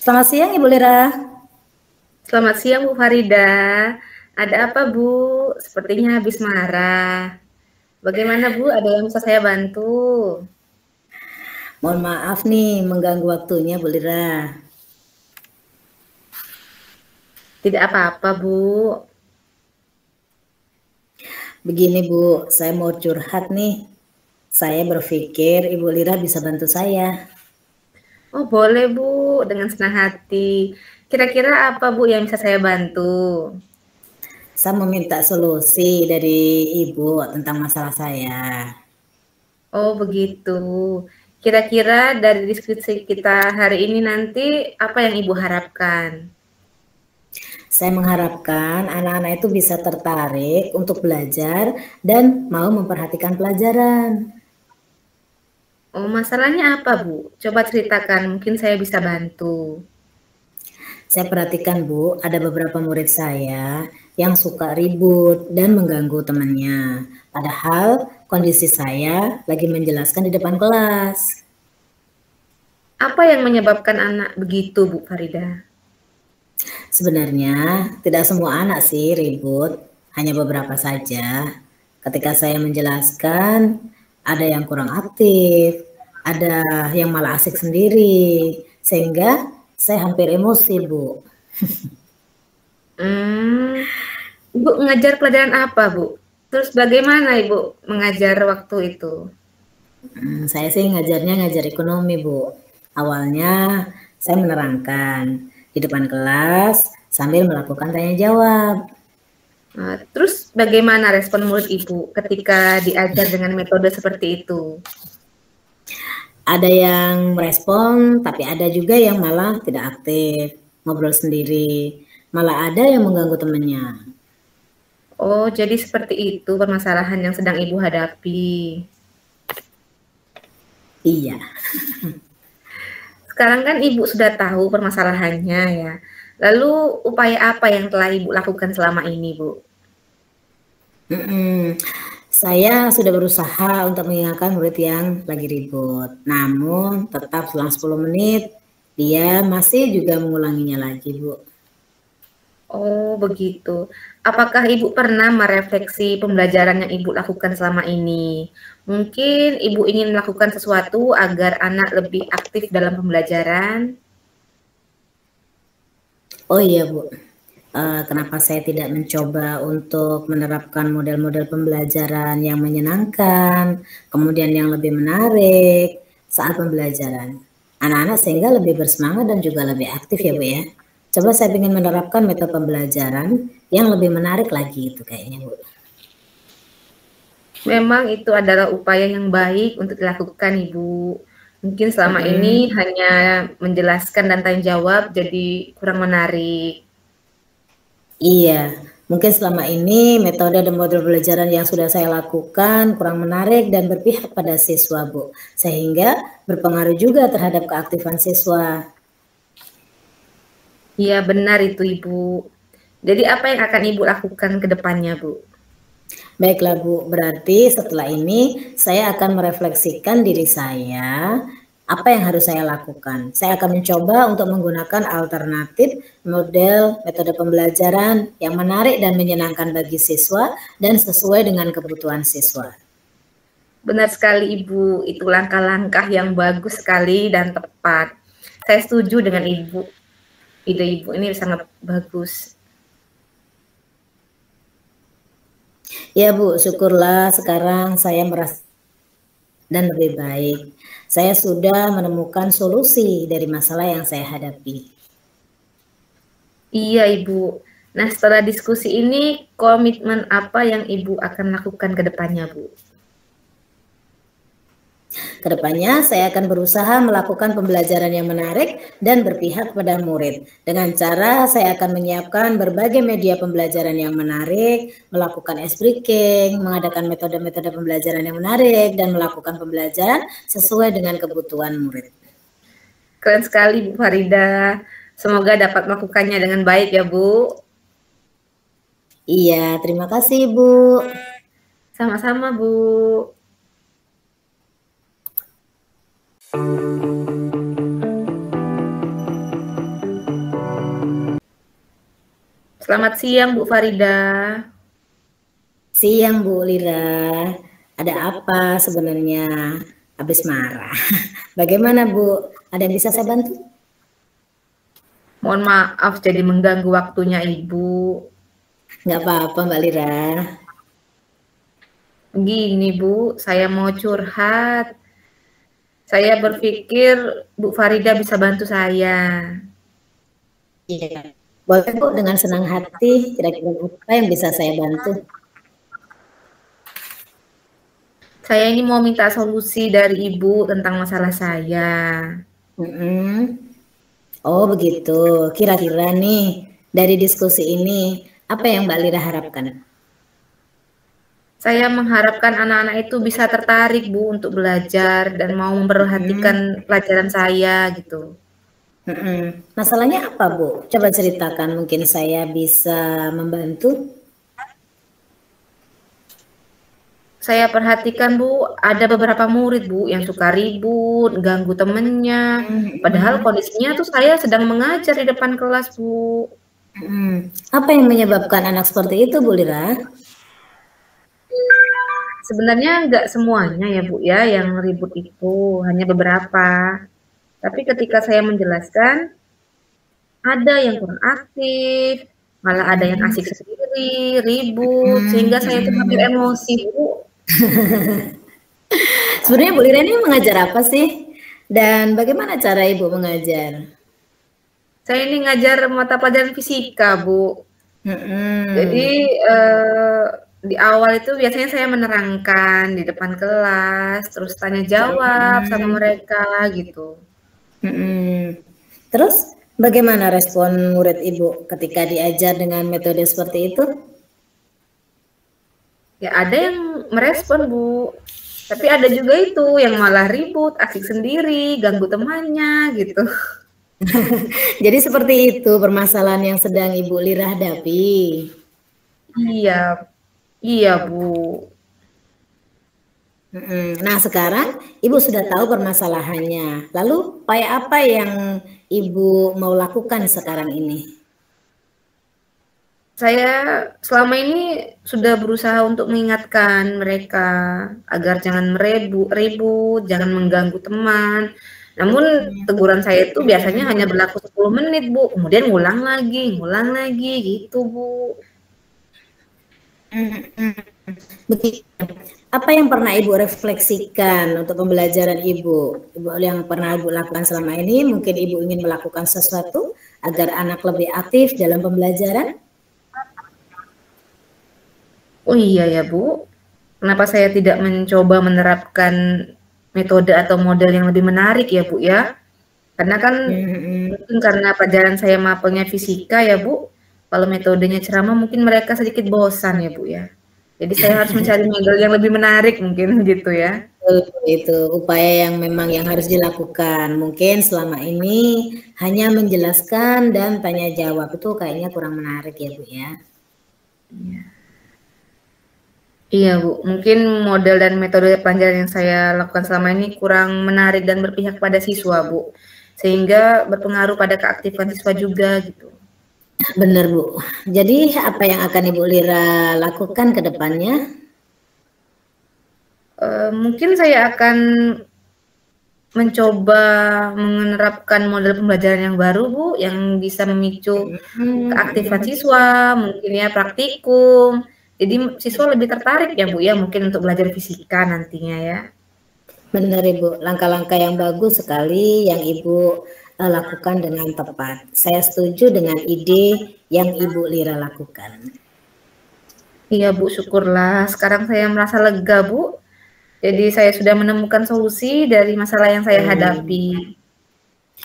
Selamat siang Ibu Lira. Selamat siang Bu Farida. Ada apa Bu? Sepertinya habis marah. Bagaimana Bu? Ada yang bisa saya bantu? Mohon maaf nih mengganggu waktunya Bu Lira. Tidak apa-apa Bu. Begini Bu, saya mau curhat nih. Saya berpikir Ibu Lira bisa bantu saya. Oh boleh Bu, dengan senang hati. Kira-kira apa Bu yang bisa saya bantu? Saya meminta solusi dari Ibu tentang masalah saya. Oh begitu. Kira-kira dari diskusi kita hari ini nanti apa yang Ibu harapkan? Saya mengharapkan anak-anak itu bisa tertarik untuk belajar dan mau memperhatikan pelajaran. Oh masalahnya apa Bu? Coba ceritakan, mungkin saya bisa bantu. Saya perhatikan Bu, ada beberapa murid saya yang suka ribut dan mengganggu temannya. Padahal kondisi saya lagi menjelaskan di depan kelas. Apa yang menyebabkan anak begitu Bu Farida? Sebenarnya tidak semua anak sih ribut, hanya beberapa saja. Ketika saya menjelaskan, ada yang kurang aktif, ada yang malah asik sendiri, sehingga saya hampir emosi Bu. Hmm, Ibu mengajar pelajaran apa, Bu? Terus bagaimana Ibu mengajar waktu itu? Saya sih ngajar ekonomi, Bu. Awalnya saya menerangkan di depan kelas sambil melakukan tanya jawab. Terus bagaimana respon murid Ibu ketika diajar dengan metode seperti itu? Ada yang merespon, tapi ada juga yang malah tidak aktif, ngobrol sendiri. Malah ada yang mengganggu temannya. Oh, jadi seperti itu permasalahan yang sedang Ibu hadapi. Iya. Sekarang kan Ibu sudah tahu permasalahannya ya. Lalu upaya apa yang telah Ibu lakukan selama ini, Bu? Saya sudah berusaha untuk mengingatkan murid yang lagi ribut. Namun tetap selang 10 menit dia masih juga mengulanginya lagi, Bu. Oh, begitu. Apakah Ibu pernah merefleksi pembelajaran yang Ibu lakukan selama ini? Mungkin Ibu ingin melakukan sesuatu agar anak lebih aktif dalam pembelajaran? Oh iya Bu, kenapa saya tidak mencoba untuk menerapkan model-model pembelajaran yang menyenangkan, kemudian yang lebih menarik saat pembelajaran. Anak-anak sehingga lebih bersemangat dan juga lebih aktif ya Bu ya. Coba saya ingin menerapkan metode pembelajaran yang lebih menarik lagi itu kayaknya Bu. Memang itu adalah upaya yang baik untuk dilakukan, Ibu. Mungkin selama ini hanya menjelaskan dan tanya jawab, jadi kurang menarik. Iya, mungkin selama ini metode dan model pembelajaran yang sudah saya lakukan kurang menarik dan berpihak pada siswa, Bu. Sehingga berpengaruh juga terhadap keaktifan siswa. Iya, benar itu, Ibu. Jadi apa yang akan Ibu lakukan ke depannya, Bu? Baiklah Bu, berarti setelah ini saya akan merefleksikan diri saya, apa yang harus saya lakukan. Saya akan mencoba untuk menggunakan alternatif model metode pembelajaran yang menarik dan menyenangkan bagi siswa dan sesuai dengan kebutuhan siswa. Benar sekali Ibu, itu langkah-langkah yang bagus sekali dan tepat. Saya setuju dengan Ibu. Ide Ibu ini sangat bagus. Ya Bu, syukurlah sekarang saya merasa dan lebih baik. Saya sudah menemukan solusi dari masalah yang saya hadapi. Iya Ibu. Nah setelah diskusi ini, komitmen apa yang Ibu akan lakukan ke depannya Bu? Kedepannya saya akan berusaha melakukan pembelajaran yang menarik dan berpihak pada murid. Dengan cara saya akan menyiapkan berbagai media pembelajaran yang menarik, melakukan ice breaking, mengadakan metode-metode pembelajaran yang menarik, dan melakukan pembelajaran sesuai dengan kebutuhan murid. Keren sekali Bu Farida. Semoga dapat melakukannya dengan baik ya Bu. Iya, terima kasih Bu. Sama-sama Bu. Selamat siang, Bu Farida. Siang Bu Lira, ada apa sebenarnya? Habis marah. Bagaimana Bu? Ada yang bisa saya bantu? Mohon maaf jadi mengganggu waktunya Ibu. Nggak apa-apa Mbak Lira. Begini Bu, saya mau curhat. Saya berpikir Bu Farida bisa bantu saya. Iya. Boleh Bu, dengan senang hati. Kira-kira apa yang bisa saya bantu? Saya ini mau minta solusi dari Ibu tentang masalah saya. Mm-mm. Oh begitu. Kira-kira nih dari diskusi ini apa yang Mbak Lira harapkan? Saya mengharapkan anak-anak itu bisa tertarik Bu untuk belajar dan mau memperhatikan pelajaran saya gitu. Masalahnya apa Bu? Coba ceritakan, mungkin saya bisa membantu. Saya perhatikan Bu, ada beberapa murid Bu yang suka ribut, ganggu temennya. Padahal kondisinya tuh saya sedang mengajar di depan kelas Bu. Apa yang menyebabkan anak seperti itu Bu Lira? Sebenarnya nggak semuanya ya Bu ya yang ribut itu, hanya beberapa. Tapi ketika saya menjelaskan, ada yang kurang aktif, malah ada yang asik sendiri, ribut, sehingga saya itu hampir emosi Bu. Sebenarnya Bu Lira ini mengajar apa sih? Dan bagaimana cara Ibu mengajar? Saya ini ngajar mata pelajaran fisika Bu. Jadi di awal itu biasanya saya menerangkan di depan kelas, terus tanya jawab sama mereka gitu. Terus bagaimana respon murid Ibu ketika diajar dengan metode seperti itu? Ya ada yang merespon Bu, tapi ada juga itu yang malah ribut, asik sendiri, ganggu temannya gitu. Jadi seperti itu permasalahan yang sedang Ibu Lira hadapi. Iya, iya Bu. Nah sekarang Ibu sudah tahu permasalahannya. Lalu upaya apa yang Ibu mau lakukan sekarang ini? Saya selama ini sudah berusaha untuk mengingatkan mereka agar jangan ribut, jangan mengganggu teman. Namun teguran saya itu biasanya hanya berlaku 10 menit Bu, kemudian ngulang lagi gitu Bu. Begitu. Apa yang pernah Ibu refleksikan untuk pembelajaran Ibu? Ibu yang pernah Ibu lakukan selama ini, mungkin Ibu ingin melakukan sesuatu agar anak lebih aktif dalam pembelajaran? Oh iya ya Bu, kenapa saya tidak mencoba menerapkan metode atau model yang lebih menarik ya Bu ya? Karena kan mungkin karena pelajaran saya mapelnya fisika ya Bu, kalau metodenya ceramah mungkin mereka sedikit bosan ya Bu ya. Jadi saya harus mencari model yang lebih menarik mungkin gitu ya. Itu upaya yang memang yang harus dilakukan. Mungkin selama ini hanya menjelaskan dan tanya jawab itu kayaknya kurang menarik ya Bu ya. Iya. Iya Bu, mungkin model dan metode pelajaran yang saya lakukan selama ini kurang menarik dan berpihak pada siswa Bu, sehingga berpengaruh pada keaktifan siswa juga gitu. Benar Bu. Jadi apa yang akan Ibu Lira lakukan ke depannya? Mungkin saya akan mencoba menerapkan model pembelajaran yang baru Bu, yang bisa memicu keaktifan siswa, mungkin ya praktikum. Jadi siswa lebih tertarik ya Bu ya, mungkin untuk belajar fisika nantinya ya. Benar Ibu, langkah-langkah yang bagus sekali yang Ibu lakukan dengan tepat. Saya setuju dengan ide yang Ibu Lira lakukan. Iya Bu, syukurlah. Sekarang saya merasa lega Bu. Jadi saya sudah menemukan solusi dari masalah yang saya hadapi.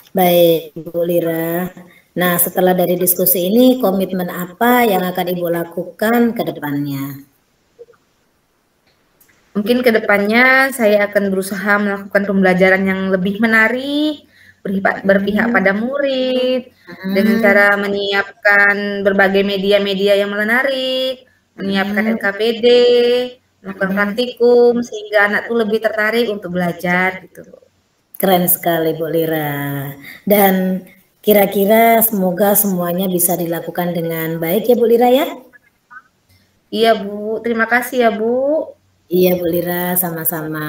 Baik Ibu Lira. Nah setelah dari diskusi ini, komitmen apa yang akan Ibu lakukan ke depannya? Mungkin ke depannya saya akan berusaha melakukan pembelajaran yang lebih menarik, berpihak pada murid, dengan cara menyiapkan berbagai media-media yang menarik, menyiapkan NKPD, melakukan praktikum, sehingga anak tuh lebih tertarik untuk belajar gitu. Keren sekali Bu Lira. Dan Kira-kira semoga semuanya bisa dilakukan dengan baik ya Bu Lira ya? Iya Bu, terima kasih ya Bu. Iya Bu Lira, sama-sama.